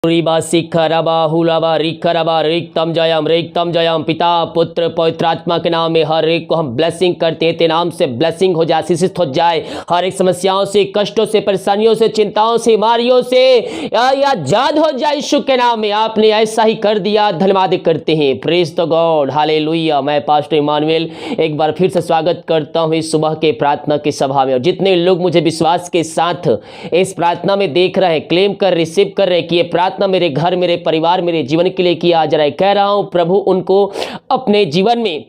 रिबा सिखरबा हुलबा रिखरबा रिक्तम जयम पिता पुत्र पवित्र आत्मा के नाम में हर एक को हम ब्लेसिंग करते हैं। तेरे नाम से ब्लेसिंग हो जाए, आशीषित हो जाए। हर एक समस्याओं से, कष्टों से, परेशानियों से, चिंताओं से, बीमारियों से आजाद हो जाए यीशु के नाम में। आपने ऐसा ही कर दिया, धन्यवाद करते हैं। Praise the God, hallelujah. मैं पास्टर इमानुएल एक बार फिर से स्वागत करता हूँ इस सुबह के प्रार्थना की सभा में। और जितने लोग मुझे विश्वास के साथ इस प्रार्थना में देख रहे हैं, क्लेम कर रिसीव कर रहे हैं कि ये प्रार्थना मेरे घर, मेरे परिवार, मेरे जीवन के लिए किया जा रहा है, कह रहा हूं प्रभु उनको अपने जीवन में,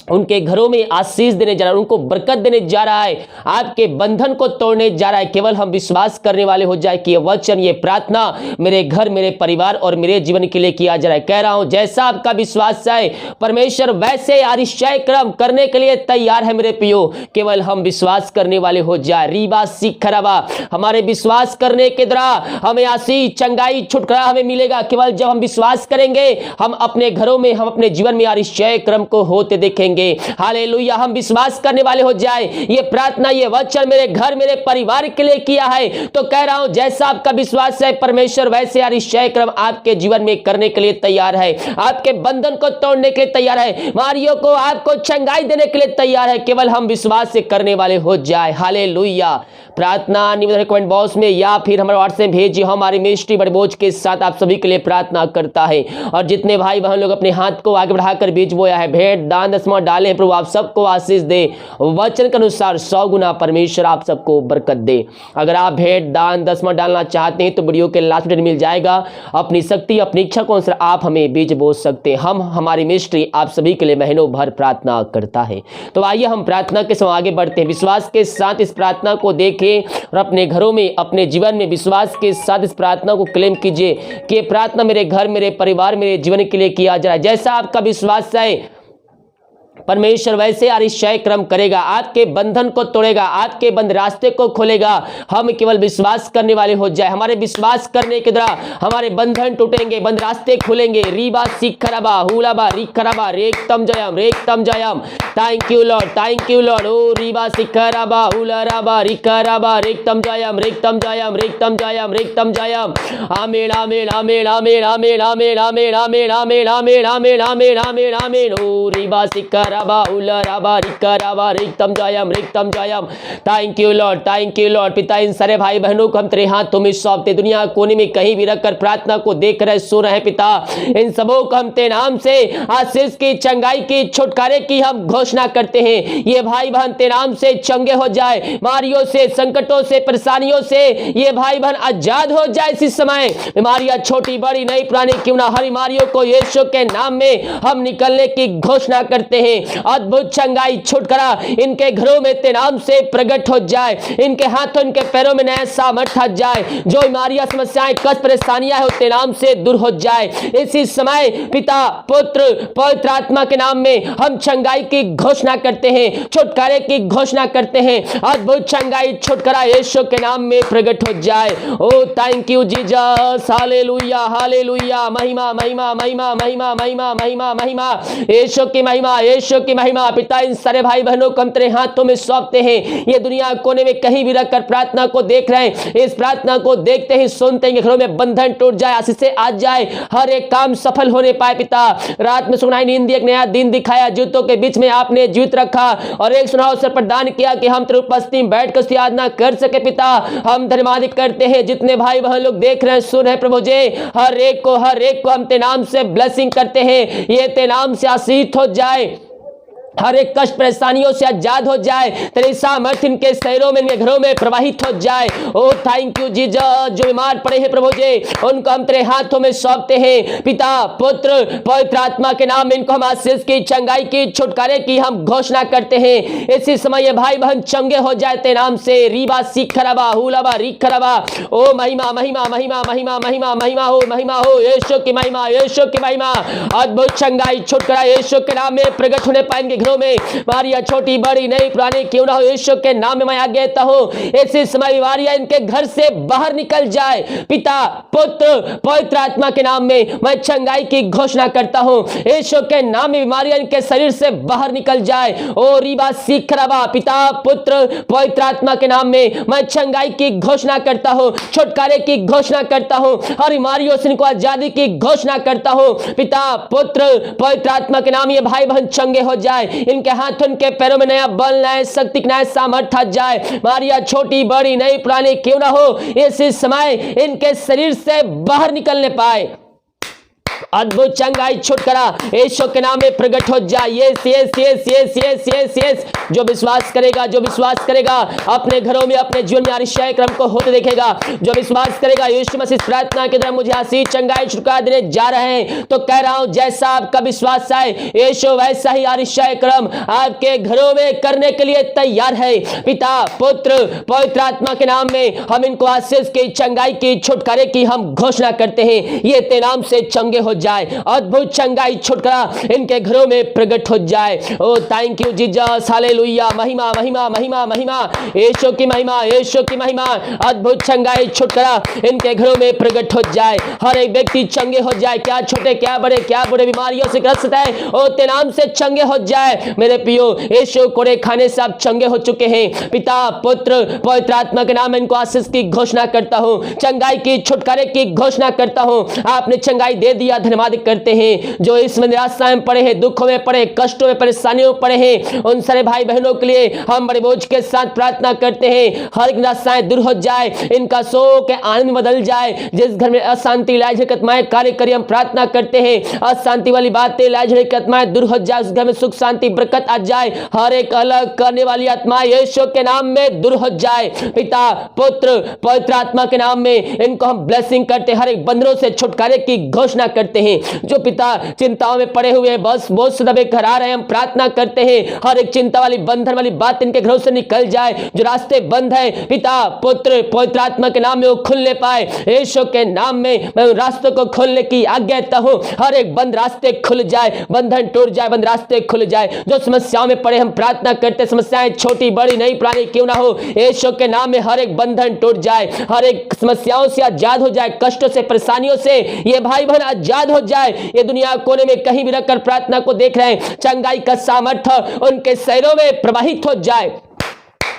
उनके घरों में आशीष देने जा रहा है, उनको बरकत देने जा रहा है, आपके बंधन को तोड़ने जा रहा है। केवल हम विश्वास करने वाले हो जाए कि ये वचन, ये प्रार्थना मेरे घर, मेरे परिवार और मेरे जीवन के लिए किया जा रहा है। कह रहा हूं जैसा आपका विश्वास है परमेश्वर वैसे आरिश्चय क्रम करने के लिए तैयार है मेरे पियो। केवल हम विश्वास करने वाले हो जाए। रीबा सिखरबा, हमारे विश्वास करने के द्वारा हमें आशीष, चंगाई, छुटकारा हमें मिलेगा। केवल जब हम विश्वास करेंगे हम अपने घरों में, हम अपने जीवन में आरिश्चय क्रम को होते देखेंगे। हालेलुया। हम विश्वास करने वाले हो जाए। ये प्रार्थना, ये वचन मेरे घर, मेरे परिवार के लिए किया है। तो कह रहा हूं जैसा आपका विश्वास है परमेश्वर वैसे आरिश्चय क्रम आपके जीवन में करने के लिए तैयार है। आपके बंधन को तोड़ने के लिए तैयार है, बीमारियों को आपको चंगाई देने के लिए तैयार है। केवल हम विश्वास से करने वाले हो जाए। हालेलुया। प्रार्थना निवेदन कमेंट बॉक्स में या फिर हमारे व्हाट्सएप भेजिए। हमारी मिनिस्ट्री बड़े बोझ के साथ आप सभी के लिए प्रार्थना करता है। और जितने भाई बहन लोग अपने हाथ को आगे बढ़ाकर बीज बोया है, भेंट दान दसवां डालें, प्रभु आप सबको आशीष दे। वचन के अनुसार 100 गुना परमेश्वर आप सबको बरकत दे। अगर आप भेंट दान दसवां डालना चाहते हैं तो वीडियो के लास्ट में मिल जाएगा। अपनी शक्ति, अपनी इच्छा को अनुसार आप हमें बीज बो सकते हैं। हमारी मिनिस्ट्री आप सभी के लिए महीनों भर प्रार्थना करता है। तो आइए हम प्रार्थना के समय आगे बढ़ते हैं। विश्वास के साथ इस प्रार्थना को देखें और अपने घरों में, अपने जीवन में विश्वास के साथ इस प्रार्थना को क्लेम कीजिए कि ये प्रार्थना मेरे घर, मेरे परिवार, मेरे जीवन के लिए किया जा रहा है। जैसा आपका विश्वास है परमेश्वर वैसे आरिश्चय क्रम करेगा, आपके बंधन को तोड़ेगा, आपके बंद रास्ते को खोलेगा। हम केवल विश्वास करने वाले हो जाए। हमारे विश्वास करने के द्वारा हमारे बंधन टूटेंगे, बंद रास्ते खुलेंगे। रीबा सिखरबा हुलबा रिखरबा रेक्तम जयम। Thank you Lord, thank you Lord. ओ रीबा सिखरबा हुलरबा रिखरबा रेक्तम जयम। आमीन आमीन आमीन आमीन आमीन आमीन आमीन आमीन आमीन आमीन आमीन आमीन आमीन आमीन। ओ रीबा सिखर thank you Lord, thank you Lord. पिता इन सारे भाई बहनों को हम तेरे हाथों में सौंपते, दुनिया कोने में कहीं भी रखकर प्रार्थना को देख रहे, सुन रहे पिता, इन सबों को हम तेरे नाम से आशीष की, चंगाई की, छुटकारे की हम घोषणा करते हैं। ये भाई बहन तेरे नाम से चंगे हो जाए, बीमारियों से, संकटों से, परेशानियों से ये भाई बहन आजाद हो जाए। इस समय बीमारियां छोटी बड़ी नई पुरानी क्यों ना, हर बीमारियों को यीशु के नाम में हम निकलने की घोषणा करते हैं। अद्भुत चंगाई, छुटकारा इनके घरों में तेरे नाम से प्रकट हो जाए। इनके हाथों, इनके पैरों में नया सामर्थ्य आ जाए। जो बीमारियां, समस्याएं, कष्ट, परेशानियां हो तेरे नाम से दूर हो जाए। इसी समय पिता पुत्र पवित्र आत्मा के नाम में हम चंगाई की घोषणा करते हैं, छुटकारे की घोषणा करते हैं। अद्भुत चंगाई, छुटकारा यीशु के नाम में प्रकट हो जाए। ओ थैंक यू जीसस। हालेलुया हालेलुया। महिमा महिमा महिमा महिमा महिमा महिमा महिमा, यीशु की महिमा, यीशु की महिमा। पिता इन सारे भाई बहनों को हम तेरे हाथों में सौंपते हैं। ये दुनिया कोने में कहीं भी रखकर प्रार्थना को देख रहे हैं, इस प्रार्थना को देखते ही सुनते हैं, घरों में बंधन टूट जाए, आशीष से आ जाए, हर एक काम सफल होने पाए। पिता रात में सुनाई नींद, एक नया दिन दिखाया, जूतों के बीच में आपने जीवित रखा और एक सुना अवसर प्रदान किया कि हम तेरे उपस्थिति में बैठकर उसकी आराधना कर सके। पिता हम धन्यवाद करते हैं। जितने भाई बहन लोग देख रहे हैं, सुन रहे प्रभु जी, हर एक को हम तेरे नाम से ब्लेसिंग करते हैं। ये तेरे नाम से आशीष हो जाए, हर एक कष्ट परेशानियों से आजाद हो जाए। तेरी सामर्थ्य इनके शहरों में, इनके घरों में प्रवाहित हो जाए। ओ थैंक यू जीसस। जो बीमार पड़े हैं प्रभु जी, उनको हम तेरे हाथों में सौंपते हैं। पिता पुत्र पवित्र आत्मा के नाम में इनको हम आशीष की, चंगाई की, छुटकारे की हम घोषणा करते हैं। इसी समय ये भाई बहन चंगे हो जाए तेरे नाम से। रीबा सिखरबा हुलबा रिखरबा। ओ महिमा महिमा महिमा महिमा महिमा महिमा हो यीशु की महिमा, यीशु की महिमा। अद्भुत चंगाई, छुटकारा यीशु के नाम में प्रकट होने पाएंगे। घरों में बीमारियां छोटी बड़ी नई पुरानी क्यों ना हो, यीशु के नाम में मैं आज्ञा देता हूं ऐसे समय बीमारियां इनके घर से बाहर निकल जाए। पिता पुत्र पवित्र आत्मा के नाम में मैं चंगाई की घोषणा करता हूं, यीशु के नाम में बीमारियां इनके शरीर से बाहर निकल जाए। ओ रीबा सीखराबा, पिता पुत्र पवित्र आत्मा के नाम में मैं चंगाई की घोषणा करता हूं, छुटकारे की घोषणा करता हूं, हर बीमारियों से इनको आजादी की घोषणा करता हूं। पिता पुत्र पवित्र आत्मा के नाम ये भाई बहन चंगे हो जाए, इनके हाथों इनके पैरों में नया बल नया शक्ति नया सामर्थ्य आ जाए। बीमारियां छोटी बड़ी नई पुरानी क्यों ना हो, इसी समय इनके शरीर से बाहर निकलने पाए। अद्भुत चंगाई छुटकारा यीशु के नाम में प्रकट हो जाए। Yes yes yes yes yes yes yes जो विश्वास करेगा अपने घरों में अपने जीवन में आश्चर्य क्रम को होते देखेगा। जो विश्वास करेगा यीशु मसीह प्रार्थना के द्वारा मुझे आशीष चंगाई छुटकारा देने जा रहे हैं, तो कह रहा हूं जैसा आपका विश्वास है यीशु वैसा ही आश्चर्य क्रम आपके घरों में करने के लिए तैयार है। पिता पुत्र पवित्र आत्मा के नाम में हम इनको आशीष की चंगाई की छुटकारे की हम घोषणा करते हैं। ये तेरे नाम से चंगे हो जाए, अद्भुत चंगाई छुटकारा इनके घरों में प्रकट हो जाए। ओ थैंक यू जीसस, हालेलुया, महिमा महिमा महिमा महिमा, यीशु की महिमा, यीशु की महिमा। अद्भुत चंगाई छुटकारा इनके घरों में प्रकट हो जाए, हर एक व्यक्ति चंगे हो जाए, क्या छोटे क्या बड़े बीमारियों से ग्रस्त है ओ तेरे नाम से चंगे हो जाए। मेरे प्रियो यीशु कोड़े खाने से आप चंगे हो चुके हैं। पिता पुत्र पवित्र आत्मा के नाम में इनको आशीष की घोषणा करता हूं, चंगाई की छुटकारे की घोषणा करता हूं। आपने चंगाई दे दिया, धन्यवाद करते हैं। जो इसमें निराशा में पड़े हैं, दुखों में पड़े, कष्टों में परेशानियों में पड़े हैं, उन सारे भाई बहनों के लिए हम बड़े बोझ के साथ प्रार्थना करते हैं। हर एक निराशाएं दूर हो जाए, इनका शोक आनंद में बदल जाए। जिस घर में अशांति लाज आत्माएं कार्य करी, हम प्रार्थना करते हैं अशांति वाली बातें लाज आत्माएं दूर हो जाए, उस घर में सुख शांति बरकत आ जाए। हर एक अलग करने वाली आत्मा यीशु के नाम में दूर हो जाए। पिता पुत्र पवित्र आत्मा के नाम में इनको हम ब्लेसिंग करते, हर एक बंधनों से छुटकारे की घोषणा करते हैं। जो पिता चिंताओं में पड़े हुए हैं, बस बोझ से दबे घर आ रहे हैं, हम प्रार्थना करते हैं हर एक चिंता वाली बंधन वाली बात इनके घरों से निकल जाए। जो रास्ते बंद है पिता पुत्र पवित्र आत्मा के नाम में वो खुलने पाए। यीशु के नाम में मैं उन रास्तों को खोलने की आज्ञा देता हूं, हर एक बंद रास्ते खुल जाए, बंधन टूट जाए, बंद रास्ते खुल जाए। जो समस्याओं में पड़े हम प्रार्थना करते, समस्याएं छोटी बड़ी नई पुरानी क्यों ना हो, यीशु के नाम में हर एक बंधन टूट जाए, हर एक समस्याओं से आजाद हो जाए, कष्टों से परेशानियों से ये भाई बहन आजाद हो जाए। ये दुनिया कोने में कहीं भी रखकर प्रार्थना को देख रहे हैं, चंगाई का सामर्थ्य उनके शरीरों में प्रवाहित हो जाए।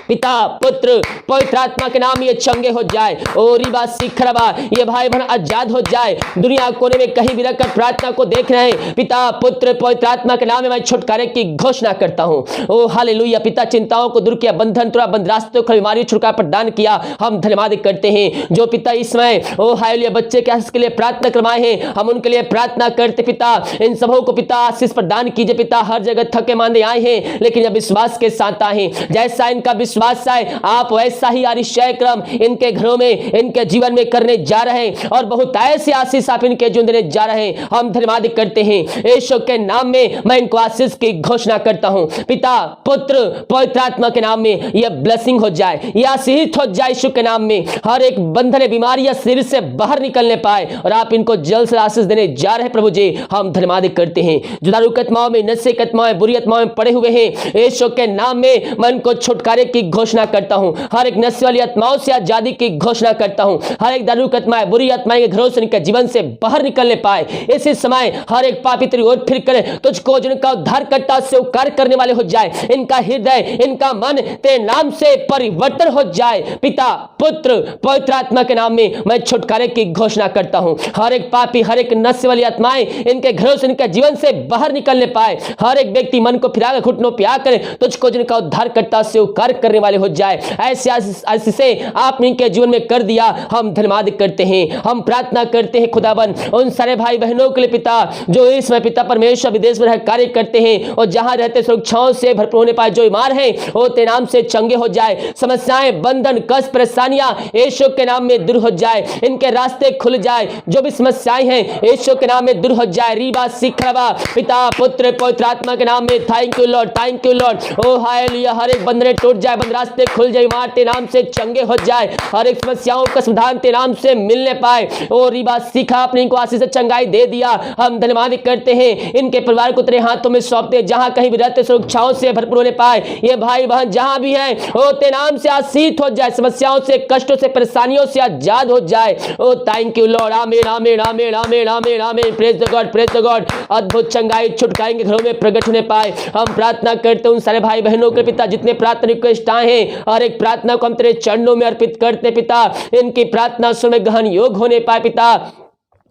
पिता पुत्र पवित्र आत्मा के नाम ये चंगे हो जाए। ओ रिबा सिखरबा, ये भाई बहन आजाद हो जाए। दुनिया कोने में कहीं भी रखकर प्रार्थना को देख रहे हैं, पिता पुत्र पवित्र आत्मा के नाम में मैं छुटकारे की घोषणा करता हूं। ओ हालेलुया, पिता चिंताओं को दूर किया, बंधन तोड़ा, बंद रास्तों को बीमारी छुटकारा प्रदान किया, हम धन्यवाद करते हैं। जो पिता इस समय ओ हालेलुया बच्चे के आशीष के लिए प्रार्थना करवाए हैं, हम उनके लिए प्रार्थना करते। पिता इन सबों को पिता आशीष प्रदान कीजिए। पिता हर जगह थके मांदे आए हैं, लेकिन अब विश्वास के साथ आए हैं। जैसा इनका विश्वास है आप वैसा ही आश्चर्य क्रम इनके घरों में इनके जीवन में करने जा रहे हैं, और बहुत ऐसी आशीष आप इनके जीवन देने जा रहे हैं। हम धन्यवाद करते हैं यीशु के नाम में मैं इनको आशीष की घोषणा करता हूं। पिता पुत्र पवित्र आत्मा के नाम में यह ब्लेसिंग हो जाए, यह आशीष हो जाए। यीशु के नाम में हर एक बंधन बीमारियां शरीर से बाहर निकलने पाए, और आप इनको जल्द से आशीष देने जा रहे हैं। प्रभु जी हम धन्यवाद करते हैं। जो दारू की आत्माओं में, नशे की आत्माओं में, बुरी आत्माओं में पड़े हुए हैं, यीशु के नाम में मैं इनको छुटकारे की घोषणा करता हूं। हर एक नशे वाली आत्माओं से आजादी की घोषणा करता हूं। हर एक दारू की आत्माएं, बुरी आत्माएं के घरों से, इनके जीवन से बाहर निकलने पाए। इसी समय हर एक पापी तेरी ओर फिर कर तुझको जिनका उद्धार करता स्वीकार करने वाले हो जाए। इनका हृदय, इनका मन तेरे नाम से परिवर्तन हो जाए। पिता पुत्र पवित्र आत्मा के नाम में मैं छुटकारे की घोषणा करता हूं। हर एक पापी, हर एक नशे वाली आत्माएं इनके घरों से, इनके जीवन से बाहर निकलने पाए। हर एक व्यक्ति मन को फिराकर घुटनों पे आकर तुझको जिनका उद्धार करता स्वीकार करने वाले हो जाए। ऐसे से आपने इनके जीवन में कर दिया, हम धन्यवाद करते हैं। हम प्रार्थना करते हैं खुदाबंद उन सारे भाई बहनों के लिए पिता जो इस समय पिता परमेश्वर विदेश में रह कार्य करते हैं, और जहां रहते सुरक्षाओं से भरपूर होने पाए। जो बीमार हैं वो तेरे नाम से चंगे हो जाए। समस्याएं, बंधन, कष्ट, परेशानियां यीशु के नाम में दूर हो जाए। इनके रास्ते खुल जाए। जो भी समस्याएं हैं यीशु के नाम में दूर हो जाए। रीबा सिखरबा, पिता पुत्र पवित्र आत्मा के नाम में thank you Lord, thank you Lord. ओ हालेलुया, हर एक बंधन टूट जाए, बंद रास्ते खुल जाए, बीमार तेरे नाम से चंगे हो जाए, हर एक समस्याओं का समाधान तेरे नाम से मिलने पाए। और रिबा सीखा आपने इनको आशीष से चंगाई दे दिया। हम धन्यवाद करते हैं, इनके परिवार को तेरे हाथों में सौंपते, जहां कहीं भी रहते सुरक्षाओं से भरपूर होने पाए। ये भाई बहन जहां भी हैं ओ तेरे नाम से आशीष हो जाए, समस्याओं से, कष्टों से, परेशानियों से आजाद हो जाए। ओ थैंक यू लॉर्ड, आमीन आमीन आमीन आमीन आमीन आमीन। Praise the God, praise the God. अद्भुत चंगाई छुटकारे के घरों में प्रकट होने पाए। हम प्रार्थना करते हैं उन सारे भाई बहनों के पिता जितने प्रार्थना रिक्वेस्ट आए हैं, हर एक प्रार्थना को हम तेरे चरणों में अर्पित करते पिता, इनकी प्रार्थना सुन में गहन योग होने पाए पिता।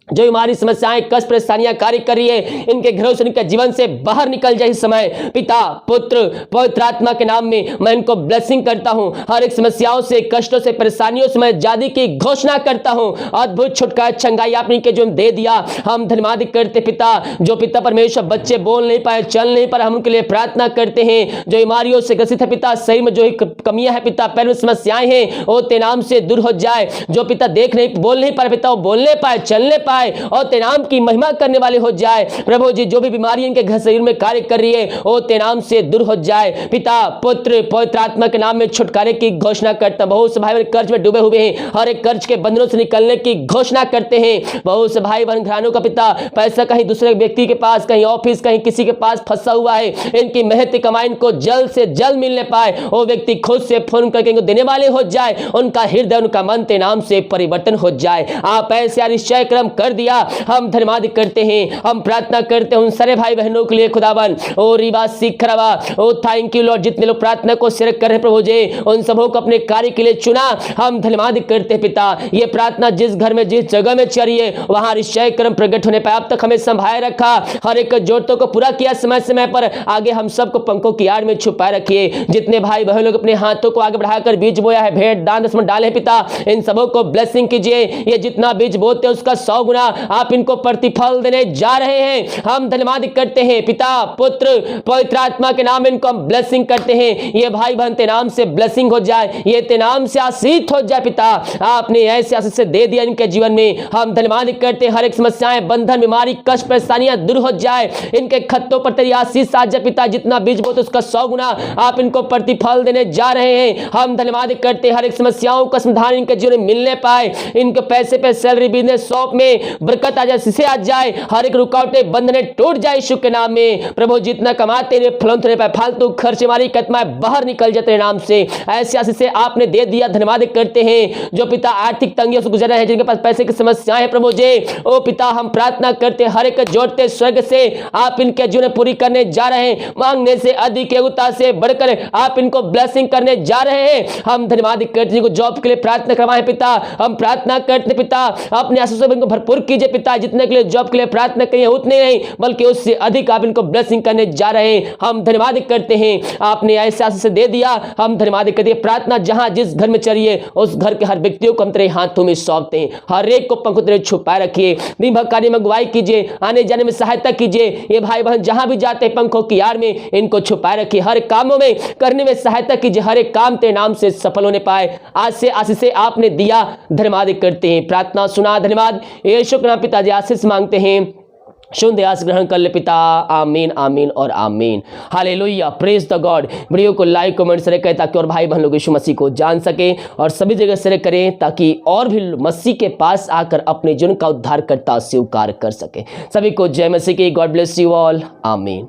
जो हमारी समस्याएं, कष्ट, परेशानियां कार्य कर रही है, इनके घरों से, इनके जीवन से बाहर निकल जाए इस समय पिता, पुत्र, पवित्र आत्मा के नाम में मैं इनको ब्लेसिंग करता हूं। हर एक समस्याओं से, कष्टों से, परेशानियों से मैं आजादी की घोषणा करता हूं। अद्भुत छुटकारा, चंगाई आपने इनके जो दे दिया, हम धन्यवाद करते पिता। जो पिता परमेश्वर बच्चे बोल नहीं पाए, चल नहीं पाए, हम उनके लिए प्रार्थना करते हैं। जो बीमारियों से ग्रसित है पिता, शरीर में जो कमियां है पिता, पैर में समस्याएं हैं, वो तेरे नाम से दूर हो जाए। जो पिता देख नहीं, बोल नहीं पा रहे पिता, वो बोलने पाए, चलने पाए और तेरे नाम की महिमा करने वाले हो जाए। प्रभु जी जो भी बीमारी इनके घर शरीर में कार्य कर रही है, वो तेरे नाम से दूर हो जाए पिता, पुत्र, पवित्र आत्मा के नाम में छुटकारे की घोषणा करता। बहुत से भाई बहन कर्ज में डूबे हुए हैं, हर एक कर्ज के बंधनों से निकलने की घोषणा करते हैं। बहुत से भाई बहन घरानों का पिता पैसा कहीं दूसरे व्यक्ति के पास, कहीं ऑफिस, कहीं किसी के पास फंसा हुआ है, इनकी मेहनत कमाई इनको जल्द से जल्द मिलने पाए। वो व्यक्ति खुद से फोन करके इनको देने वाले हो जाए, उनका हृदय, उनका मन तेरे नाम से परिवर्तन हो जाए। आप ऐसे निश्चय क्रम कर दिया, हम धन्यवाद करते हैं। हम प्रार्थना करते हैं उन सारे भाई बहनों के लिए खुदावन। ओ रिबा सीखरवा, ओ थैंक यू लॉर्ड, जितने लोग प्रार्थना को शेयर कर रहे हैं प्रभु जी, उन सबों को अपने कार्य के लिए चुना, हम धन्यवाद करते हैं पिता। ये प्रार्थना जिस घर में, जिस जगह में चल रही है, वहां निश्चय क्रम प्रकट होने पाए। अब तक हमें संभाले रखा, हर एक जरूरतों को पूरा किया समय समय पर, आगे हम सबको पंखों की आड़ में छुपाए रखिए। जितने भाई बहन लोग अपने हाथों को आगे बढ़ाकर बीज बोया है, भेंट दान दसमन डाले पिता, इन सबों को ब्लेसिंग कीजिए। ये जितना बीज बोते हैं उसका 100 गुना आप इनको प्रतिफल देने जा रहे हैं। हम धन्यवाद करते हैं पिता, पुत्र, पवित्र आत्मा के नाम इनको हम ब्लेसिंग करते हैं। ये भाई बहन तेरे नाम से ब्लेसिंग हो जाए, ये तेरे नाम से आशीष हो जाए पिता। आपने ऐसे आशीष से दे दिया इनके जीवन में, हम धन्यवाद करते हैं। हर एक समस्याएं, बंधन, बीमारी, कष्ट, परेशानियां दूर हो जाए, इनके खत्तों पर तेरी आशीष आ जाए पिता। जितना बीज बोते उसका 100 गुना आप इनको प्रतिफल देने जा रहे हैं। हम धन्यवाद करते हैं, हर एक समस्याओं का समाधान इनके जीवन में मिलने पाए। इनके पैसे पे, सैलरी, बिजनेस, शॉप में बरकत आ जाए, से आ जाए, हर एक रुकावटें, बंधने टूट जाए यीशु के नाम में। प्रभु जितना कमाते हैं फलंत होने पाए, फालतू खर्च हमारी कतमाएं बाहर निकल जाते हैं नाम से। ऐसे आशीष से आपने दे दिया, धन्यवाद करते हैं। जो पिता आर्थिक तंगियों से गुजर रहे हैं, जिनके पास पैसे की समस्याएं हैं प्रभु जी, ओ पिता हम प्रार्थना करते हैं, हर एक जोड़ते स्वर्ग से आप इनके जीवन पूरी करने जा रहे हैं। मांगने से अधिक, योग्यता से बढ़कर आप इनको ब्लेसिंग करने जा रहे हैं। हम धन्यवाद करते हैं, जॉब के लिए प्रार्थना करवाएं पिता। हम प्रार्थना करते पिता, अपने आशीष से इनको भरपूर कीजिए पिता। जितने के लिए जॉब के लिए प्रार्थना करिए, उतने नहीं बल्कि उससे अधिक आप इनको ब्लेसिंग करने जा रहे हैं। हम धन्यवाद करते हैं, आपने ऐसे आशीष दे दिया। हम धन्यवाद करते हैं। प्रार्थना जहां जिस घर में चलिए, उस घर के हर व्यक्तियों को हम तेरे हाथों में सौंपते हैं। हर एक को पंखों तेरे छुपाए रखिए। दिन भर कार्य में अगुवाई कीजिए, आने जाने में सहायता कीजिए। ये भाई बहन जहां भी जाते हैं, पंखों की आड़ में इनको छुपाए रखिए। हर कामों में करने में सहायता कीजिए, हर एक काम तेरे नाम से सफल होने पाए। आज से आशीष आपने दिया, धन्यवाद करते हैं। प्रार्थना सुना, धन्यवाद। यीशु के नाम पिताजी आशीष मांगते हैं, शुद्ध आस ग्रहण कर ले पिता। आमीन आमीन और आमीन। Hallelujah, praise the God. Video को लाइक, कमेंट, शेयर करें ताकि और भाई बहन लोग यीशु मसीह को जान सके, और सभी जगह शेयर करें ताकि और भी मसीह के पास आकर अपने जीवन का उद्धार करता स्वीकार कर सके। सभी को जय मसीह की। God bless you all. आमीन।